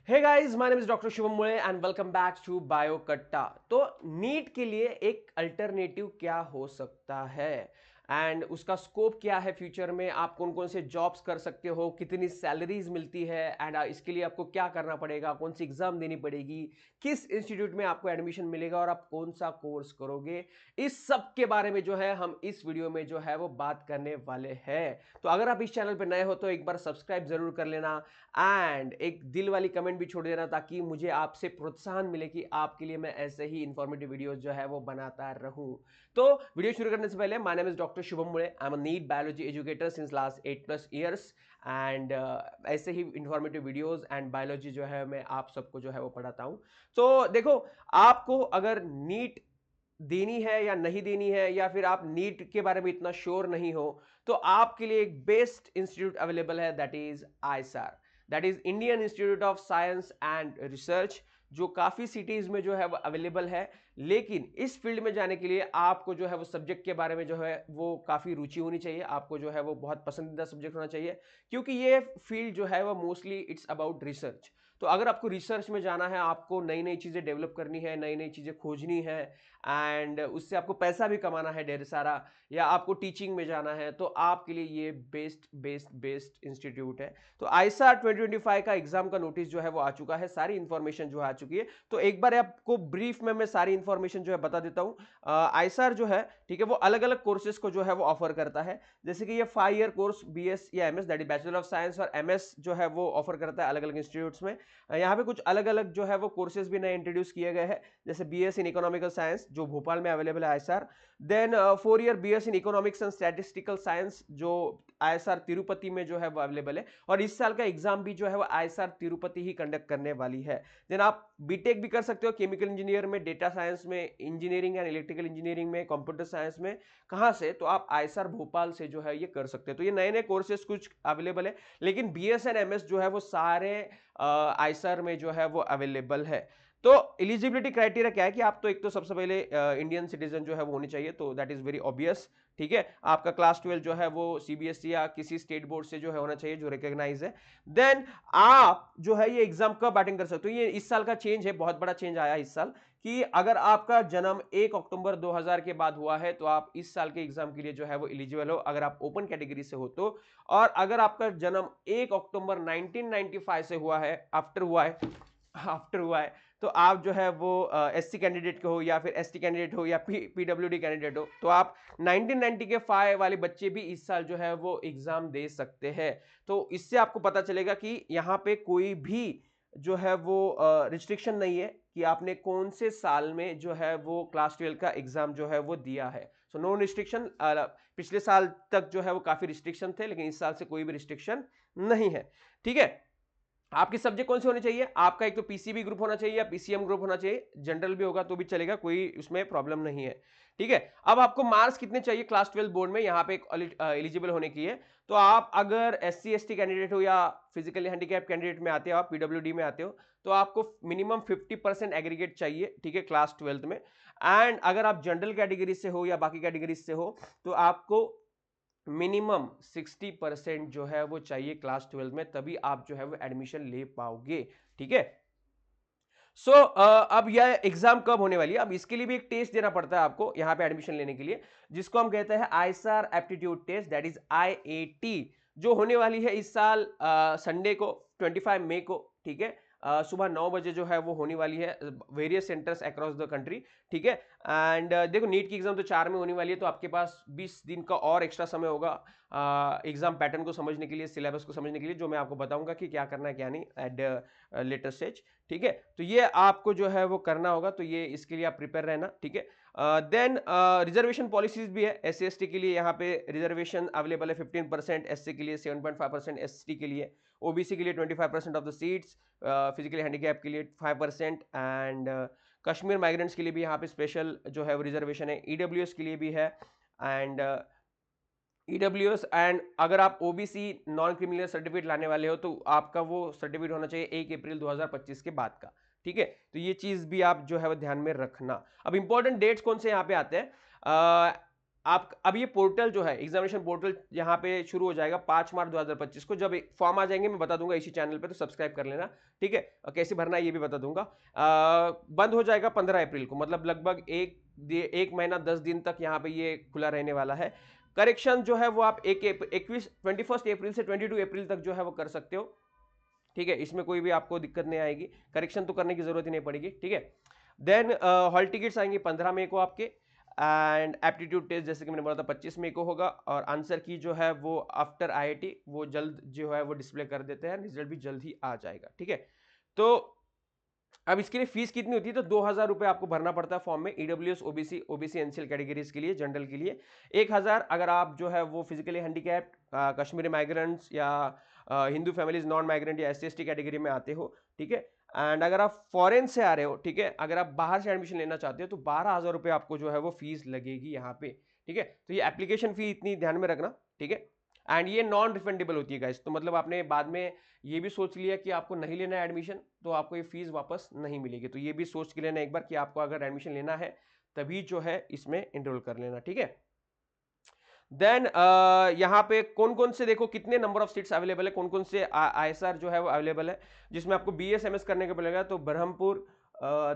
Hey guys, my name is doctor Shubham Mule and welcome back to Biokatta. तो NEET के लिए एक अल्टरनेटिव क्या हो सकता है एंड उसका स्कोप क्या है, फ्यूचर में आप कौन कौन से जॉब्स कर सकते हो, कितनी सैलरीज मिलती है एंड इसके लिए आपको क्या करना पड़ेगा, कौन सी एग्जाम देनी पड़ेगी, किस इंस्टीट्यूट में आपको एडमिशन मिलेगा और आप कौन सा कोर्स करोगे। इस सब के बारे में जो है हम इस वीडियो में जो है वो बात करने वाले हैं। तो अगर आप इस चैनल पर नए हो तो एक बार सब्सक्राइब जरूर कर लेना एंड एक दिल वाली कमेंट भी छोड़ देना ताकि मुझे आपसे प्रोत्साहन मिले कि आपके लिए मैं ऐसे ही इंफॉर्मेटिव वीडियोस जो है वो बनाता रहूं। तो वीडियो शुरू करने से पहले, my name is doctor Shubham Mule, I am a NEET biology educator since last 8+ years and ऐसे ही इंफॉर्मेटिव वीडियोस एंड बायोलॉजी जो है मैं आप सबको जो है वो पढ़ाता हूं। तो देखो, आपको अगर नीट देनी है या नहीं देनी है, या फिर आप नीट के बारे में इतना श्योर नहीं हो, तो आपके लिए एक बेस्ट इंस्टीट्यूट अवेलेबल है, that is ISR, that is Indian institute of science and research, जो काफी सिटीज में जो है वो अवेलेबल है। लेकिन इस फील्ड में जाने के लिए आपको जो है वो सब्जेक्ट के बारे में जो है वो काफी रुचि होनी चाहिए, आपको जो है वो बहुत पसंदीदा सब्जेक्ट होना चाहिए, क्योंकि ये फील्ड जो है वो मोस्टली इट्स अबाउट रिसर्च। तो अगर आपको रिसर्च में जाना है, आपको नई नई चीजें डेवलप करनी है, नई नई चीजें खोजनी है एंड उससे आपको पैसा भी कमाना है ढेर सारा, या आपको टीचिंग में जाना है, तो आपके लिए ये बेस्ट बेस्ट बेस्ट इंस्टीट्यूट है। तो आईएसआर 2025 का एग्जाम का नोटिस जो है वो आ चुका है, सारी इंफॉर्मेशन जो है आ चुकी है। तो एक बार आपको ब्रीफ में मैं सारी इंफॉर्मेशन जो है बता देता हूं। आईएसआर जो है, ठीक है, वो अलग अलग कोर्सेज को जो है वो ऑफर करता है। जैसे कि ये 5 ईयर कोर्स बीएस या MS, that is bachelor of science, और एमएस जो है वो ऑफर करता है अलग अलग इंस्टीट्यूट्स में। यहाँ पे कुछ अलग अलग जो है वो कोर्सेज भी नए इंट्रोड्यूस किए गए हैं, जैसे बीएस इन इकोनॉमिकल साइंस जो भोपाल में अवेलेबल है ISR. Then 4 year BS in economics and statistical science जो आईएसआर तिरुपति में जो है वो अवेलेबल है, और इस साल का एग्जाम भी जो है वो आईएसआर तिरुपति ही कंडक्ट करने वाली है। देन आप बीटेक भी कर सकते हो केमिकल इंजीनियर में, डेटा साइंस में, इंजीनियरिंग एंड इलेक्ट्रिकल इंजीनियरिंग में, कंप्यूटर साइंस में। कहाँ से? तो आप आईएसआर भोपाल से जो है ये कर सकते हैं। तो ये नए नए कोर्सेज कुछ अवेलेबल है, लेकिन बीएस एंड एमएस जो है वो सारे आईएसआर में जो है वो अवेलेबल है। तो एलिजिबिलिटी क्राइटेरिया क्या है कि आप तो एक तो सबसे पहले इंडियन सिटीजन जो है वो होनी चाहिए, तो दैट इज वेरी ऑब्वियस। ठीक है, आपका क्लास 12 जो है वो सीबीएसई या किसी स्टेट बोर्ड से जो है होना चाहिए, जो रिकॉग्नाइज है। देन आप जो है ये एग्जाम कब अटेंड कर सकते हो, ये इस साल का चेंज है, बहुत बड़ा चेंज आया इस साल, कि अगर आपका जन्म 1 अक्टूबर 2000 के बाद हुआ है तो आप इस साल के एग्जाम के लिए जो है वो एलिजिबल हो, अगर आप ओपन कैटेगरी से हो तो। और अगर आपका जन्म 1 अक्टूबर 1995 से हुआ है, आफ्टर हुआ है, तो आप जो है वो एससी कैंडिडेट के हो, या फिर एसटी कैंडिडेट हो, या पीडब्ल्यूडी कैंडिडेट हो, तो आप 1990 के फाइव वाले बच्चे भी इस साल जो है वो एग्जाम दे सकते हैं। तो इससे आपको पता चलेगा कि यहाँ पे कोई भी जो है वो रिस्ट्रिक्शन नहीं है कि आपने कौन से साल में जो है वो क्लास 12 का एग्जाम जो है वो दिया है। So no restriction. पिछले साल तक जो है वो काफी रिस्ट्रिक्शन थे, लेकिन इस साल से कोई भी रिस्ट्रिक्शन नहीं है। ठीक है, आपकी सब्जेक्ट कौन से होने चाहिए? आपका एक तो पीसीबी ग्रुप होना चाहिए या पीसीएम ग्रुप होना चाहिए, जनरल भी होगा तो भी चलेगा, कोई उसमें प्रॉब्लम नहीं है। ठीक है, अब आपको मार्क्स कितने चाहिए क्लास 12 बोर्ड में, यहाँ पे एलिजिबल होने की है। तो आप अगर एससी एसटी कैंडिडेट हो या फिजिकली हैंडीकैप कैंडिडेट में आते हो, आप पीडब्ल्यूडी में आते हो, तो आपको मिनिमम 50% एग्रीगेट चाहिए, ठीक है, क्लास 12 में। एंड अगर आप जनरल कैटेगरी से हो या बाकी कैटेगरी से हो, तो आपको मिनिमम 60% जो है वो चाहिए क्लास 12 में, तभी आप जो है वो एडमिशन ले पाओगे। ठीक है, सो अब यह एग्जाम कब होने वाली है? अब इसके लिए भी एक टेस्ट देना पड़ता है आपको यहाँ पे एडमिशन लेने के लिए, जिसको हम कहते हैं ISR aptitude test, that is IAT, जो होने वाली है इस साल संडे को, 25 मई को। ठीक है, सुबह 9 बजे जो है वो होने वाली है, various centres across the country. ठीक है, एंड देखो, नीट की एग्जाम तो 4 में होने वाली है, तो आपके पास 20 दिन का और एक्स्ट्रा समय होगा एग्जाम पैटर्न को समझने के लिए, सिलेबस को समझने के लिए, जो मैं आपको बताऊंगा कि क्या करना है क्या नहीं एट लेटर स्टेज। ठीक है, तो ये आपको जो है वो करना होगा, तो ये इसके लिए आप प्रिपेयर रहना। ठीक है, देन रिजर्वेशन पॉलिसीज भी है एस सी के लिए, यहाँ पे रिजर्वेशन अवेलेबल है 15%, एससी के लिए 7.5%, एसटी के लिए, ओबीसी के लिए 25% of the seats, physically handicap के लिए 5%, एंड कश्मीर माइग्रेंट्स के लिए भी यहाँ पे स्पेशल जो है वो रिजर्वेशन है, ईडब्ल्यूएस के लिए भी है, एंड ईडब्ल्यूएस। एंड अगर आप ओबीसी नॉन क्रिमिनल सर्टिफिकेट लाने वाले हो, तो आपका वो सर्टिफिकेट होना चाहिए 1 अप्रैल 2025 के बाद का। ठीक है, तो ये चीज भी आप जो है वो ध्यान में रखना। अब इंपॉर्टेंट डेट्स कौन से यहाँ पे आते हैं, आप अब ये पोर्टल जो है एग्जामिनेशन पोर्टल यहाँ पे शुरू हो जाएगा 5 मार्च 2025 को। जब फॉर्म आ जाएंगे मैं बता दूंगा इसी चैनल पे, तो सब्सक्राइब कर लेना, ठीक है। और कैसे भरना है ये भी बता दूंगा। बंद हो जाएगा 15 अप्रैल को, मतलब लगभग एक महीना 10 दिन तक यहाँ पे ये खुला रहने वाला है। करेक्शन जो है वो आप 21 अप्रैल से 22 अप्रैल तक जो है वो कर सकते हो, ठीक है। इसमें कोई भी आपको दिक्कत नहीं आएगी, करेक्शन तो करने की जरूरत ही नहीं पड़ेगी, ठीक है। देन हॉल टिकट्स आएंगे 15 मई को आपके, एंड एप्टीट्यूड टेस्ट जैसे कि मैंने बोला था 25 मई को होगा, और आंसर की जो है वो आफ्टर आईआईटी वो जल्द जो है वो डिस्प्ले कर देते हैं, रिजल्ट भी जल्द ही आ जाएगा, ठीक है। तो अब इसके लिए फीस कितनी होती है, तो 2000 रुपए आपको भरना पड़ता है फॉर्म में, EWS OBC OBC NCL categories के लिए, जनरल के लिए 1000 अगर आप जो है वो फिजिकली हैंडीकैप्ड, कश्मीरी माइग्रेंट्स या हिंदू फैमिलीज नॉन माइग्रेंट या एससी/एसटी कैटेगरी में आते हो, ठीक है। एंड अगर आप फॉरेन से आ रहे हो, ठीक है, अगर आप बाहर से एडमिशन लेना चाहते हो तो 12,000 रुपए आपको जो है वो फीस लगेगी यहाँ पे, ठीक है। तो ये एप्लीकेशन फी इतनी ध्यान में रखना, ठीक है। एंड ये नॉन रिफंडेबल होती है गाइस, तो मतलब आपने बाद में ये भी सोच लिया कि आपको नहीं लेना है एडमिशन, तो आपको ये फीस वापस नहीं मिलेगी, तो ये भी सोच के लेना एक बार कि आपको अगर एडमिशन लेना है तभी जो है इसमें एनरोल कर लेना, ठीक है। देन यहाँ पे कौन कौन से देखो कितने नंबर ऑफ सीट्स अवेलेबल है, कौन कौन से आईएसआर जो है वो अवेलेबल है, जिसमें आपको बीएसएमएस करने को मिलेगा, तो बरहमपुर,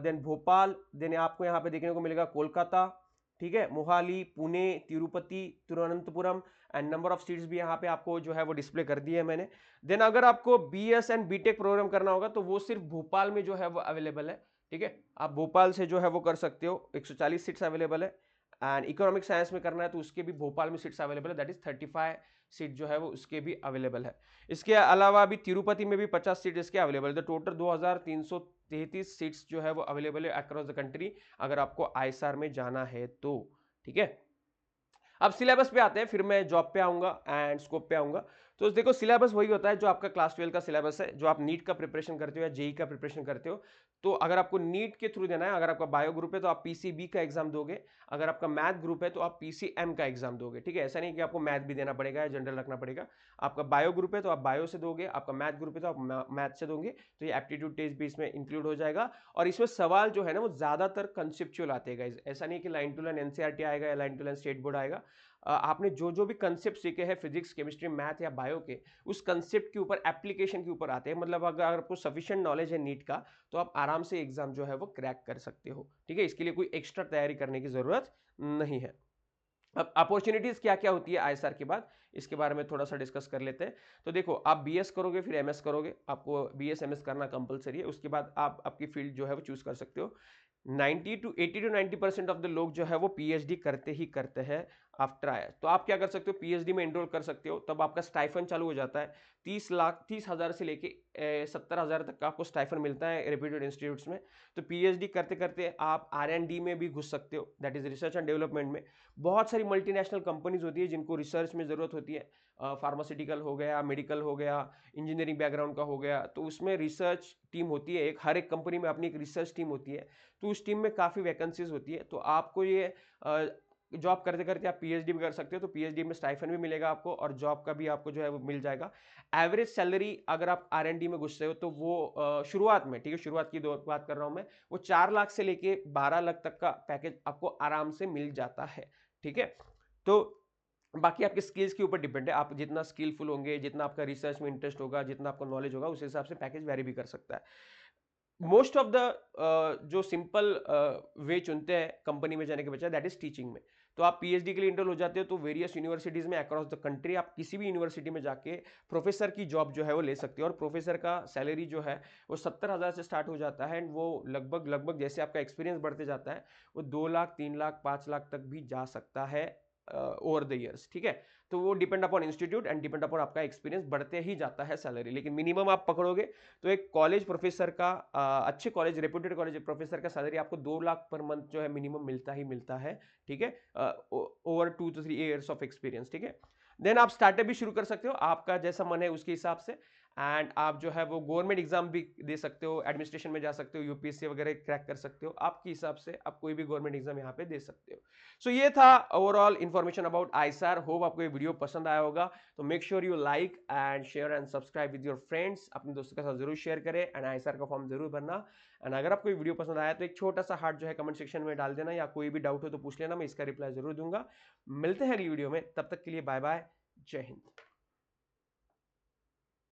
देन भोपाल, देन आपको यहाँ पे देखने को मिलेगा कोलकाता, ठीक है, Mohali, Pune, Tirupati, Thiruvananthapuram, and number of seats भी यहाँ पे आपको जो है वो डिस्प्ले कर दिए है मैंने। देन अगर आपको बीएस एंड बीटेक प्रोग्राम करना होगा तो वो सिर्फ भोपाल में जो है वो अवेलेबल है, ठीक है। आप भोपाल से जो है वो कर सकते हो, 140 सीट्स अवेलेबल है। एंड इकोनॉमिक साइंस में करना है तो उसके भी भोपाल में सीट्स अवेलेबल है, दैट इज 35 सीट जो है वो उसके भी अवेलेबल है। इसके अलावा अभी तिरुपति में भी 50 सीट इसके अवेलेबल है, तो टोटल 2333 सीट्स जो है वो अवेलेबल है अक्रॉस द कंट्री अगर आपको आईएसआर में जाना है तो, ठीक है। अब सिलेबस पे आते हैं, फिर मैं जॉब पे आऊंगा एंड स्कोप पे आऊंगा। तो देखो सिलेबस वही होता है जो आपका क्लास 12 का सिलेबस है, जो आप नीट का प्रिपरेशन करते हो या जेई का प्रिपरेशन करते हो। तो अगर आपको नीट के थ्रू देना है, अगर आपका बायो ग्रुप है तो आप पीसीबी का एग्जाम दोगे, अगर आपका मैथ ग्रुप है तो आप पीसीएम का एग्जाम दोगे, ठीक है। ऐसा नहीं कि आपको मैथ भी देना पड़ेगा या जनरल रखना पड़ेगा। आपका बायो ग्रुप है तो आप बायो से दोगे, आपका मैथ ग्रुप है तो आप मैथ से दोगे, तो ये एप्टीट्यूड टेस्ट भी इसमें इंक्लूड हो जाएगा। और इसमें सवाल जो है ना वो ज्यादातर कंसेप्चुअल आते हैं गाइस, ऐसा नहीं कि लाइन टू लाइन एनसीईआरटी आएगा या line to line state board आएगा। आपने जो जो भी कंसेप्ट सीखे हैं फिजिक्स केमिस्ट्री मैथ या बायो के, उस कंसेप्ट के ऊपर एप्लीकेशन के ऊपर आते हैं। मतलब अगर आपको सफिशिएंट नॉलेज है नीट का तो आप आराम से एग्जाम जो है वो क्रैक कर सकते हो, ठीक है। इसके लिए कोई एक्स्ट्रा तैयारी करने की जरूरत नहीं है। अब अपॉर्चुनिटीज क्या क्या होती है आईएसआर के बाद, इसके बारे में थोड़ा सा डिस्कस कर लेते हैं। तो देखो आप बीएस करोगे फिर एमएस करोगे, आपको बीएस एमएस करना कंपलसरी है, उसके बाद आप आपकी फील्ड जो है वो चूज कर सकते हो। 80 to 90% ऑफ द लोग जो है वो पीएचडी करते ही करते हैं आफ्टर आया। तो आप क्या कर सकते हो, पीएचडी में एनरोल कर सकते हो, तब आपका स्टाइफन चालू हो जाता है। 30 हजार से लेके 70,000 तक का आपको स्टाइफन मिलता है रेप्यूटेड इंस्टीट्यूट्स में। तो पीएचडी करते करते आप आर&डी में भी घुस सकते हो, that is research and development में। बहुत सारी मल्टीनेशनल कंपनीज होती है जिनको रिसर्च में जरूरत होती है, फार्मास्यूटिकल हो गया, मेडिकल हो गया, इंजीनियरिंग बैकग्राउंड का हो गया, तो उसमें रिसर्च टीम होती है एक, हर एक कंपनी में अपनी एक रिसर्च टीम होती है। तो उस टीम में काफ़ी वैकेंसीज होती है, तो आपको ये जॉब करते करते आप पीएचडी भी कर सकते हो, तो पीएचडी में स्टाइफन भी मिलेगा आपको और जॉब का भी आपको जो है वो मिल जाएगा। एवरेज सैलरी अगर आप आर&डी में घुसते हो तो वो शुरुआत में, ठीक है, शुरुआत की दो बात कर रहा हूं मैं, वो 4 लाख से लेके 12 लाख तक का पैकेज आपको आराम से मिल जाता है, ठीक है। तो बाकी आपके स्किल्स के ऊपर डिपेंड है, आप जितना स्किलफुल होंगे, जितना आपका रिसर्च में इंटरेस्ट होगा, जितना आपका नॉलेज होगा, उस हिसाब से पैकेज वेरी भी कर सकता है। मोस्ट ऑफ द जो सिंपल वे चुनते हैं कंपनी में जाने के बजाय, दैट इज टीचिंग में। तो आप पीएचडी के लिए इंटरल हो जाते हो तो वेरियस यूनिवर्सिटीज में अक्रॉस द कंट्री आप किसी भी यूनिवर्सिटी में जाके प्रोफेसर की जॉब जो है वो ले सकते हो, और प्रोफेसर का सैलरी जो है वो 70,000 से स्टार्ट हो जाता है, एंड वो लगभग लगभग जैसे आपका एक्सपीरियंस बढ़ते जाता है वो 2 लाख 3 लाख 5 लाख तक भी जा सकता है ओवर द ईयर्स, ठीक है। तो वो depend upon institute and depend upon आपका एक्सपीरियंस, बढ़ते ही जाता है सैलरी, लेकिन मिनिमम आप पकड़ोगे तो एक कॉलेज प्रोफेसर का अच्छे कॉलेज रेप्यूटेड कॉलेज प्रोफेसर का सैलरी आपको 2 लाख पर मंथ जो है मिनिमम मिलता ही मिलता है, ठीक है, over 2 to 3 years of experience, ठीक है। देन आप स्टार्टअप भी शुरू कर सकते हो, आपका जैसा मन है उसके हिसाब से। एंड आप जो है वो गवर्नमेंट एग्जाम भी दे सकते हो, एडमिनिस्ट्रेशन में जा सकते हो, यूपीएससी वगैरह क्रैक कर सकते हो, आपके हिसाब से आप कोई भी गवर्नमेंट एग्जाम यहाँ पे दे सकते हो। सो ये था overall information about ISR. Hope आपको ये वीडियो पसंद आया होगा। तो make sure you like and share and subscribe with your friends, अपने दोस्तों के साथ जरूर शेयर करें एंड आईएसआर का फॉर्म जरूर भरना। एंड अगर आपको ये वीडियो पसंद आया तो एक छोटा सा हार्ट जो है कमेंट सेक्शन में डाल देना, या कोई भी डाउट हो तो पूछ लेना, मैं इसका रिप्लाई जरूर दूंगा। मिलते हैं अगली वीडियो में, तब तक के लिए बाय बाय, जय हिंद।